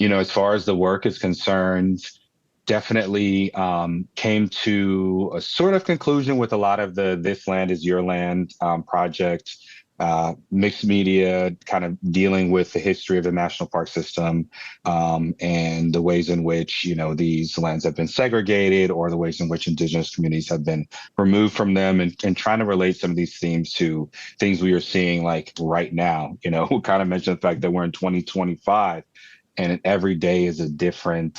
as far as the work is concerned, definitely came to a sort of conclusion with a lot of the This Land is Your Land project, mixed media, kind of dealing with the history of the national park system, and the ways in which, these lands have been segregated, or the ways in which indigenous communities have been removed from them, and trying to relate some of these themes to things we are seeing like right now. We kind of mentioned the fact that we're in 2025 and every day is a different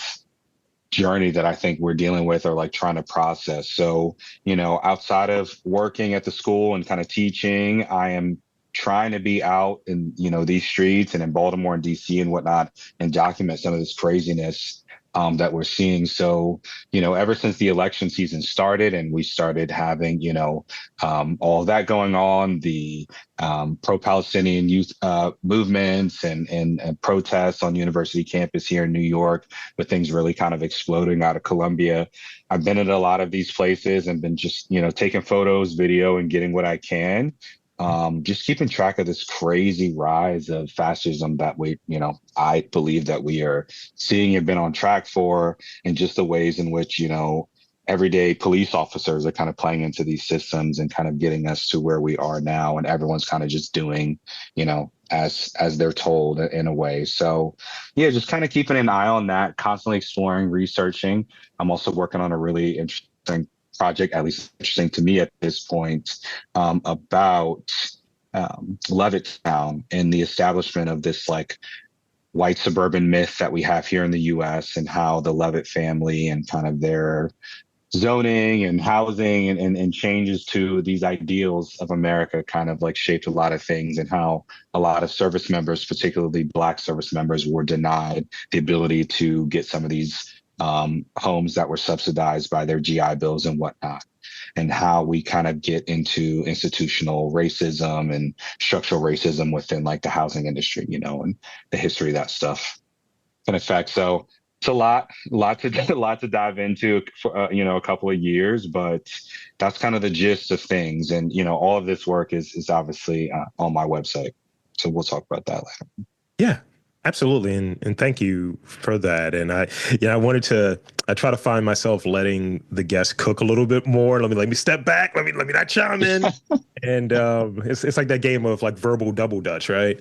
journey that I think we're dealing with or like trying to process. So, outside of working at the school and kind of teaching, I am trying to be out in, these streets and in Baltimore and DC and whatnot and document some of this craziness that we're seeing. So, ever since the election season started and we started having, all that going on, the pro-Palestinian youth movements and protests on university campus here in New York, with things really kind of exploding out of Columbia. I've been at a lot of these places and been just, taking photos, video, and getting what I can. Just keeping track of this crazy rise of fascism that I believe that we are seeing and been on track for, and just the ways in which, everyday police officers are kind of playing into these systems and kind of getting us to where we are now. And everyone's kind of just doing, as they're told in a way. So yeah, just kind of keeping an eye on that, constantly exploring, researching. I'm also working on a really interesting project, at least interesting to me at this point, about Levittown and the establishment of this like white suburban myth that we have here in the US, and how the Levitt family and kind of their zoning and housing and changes to these ideals of America kind of like shaped a lot of things, and how a lot of service members, particularly Black service members, were denied the ability to get some of these homes that were subsidized by their GI bills and whatnot, and how we kind of get into institutional racism and structural racism within like the housing industry, and the history of that stuff in effect. So it's a lot to dive into for, a couple of years, but that's kind of the gist of things. And, all of this work is obviously on my website. So we'll talk about that later. Yeah, absolutely. And thank you for that. And I try to find myself letting the guests cook a little bit more. Let me step back. Let me not chime in. And it's like that game of like verbal double dutch, right?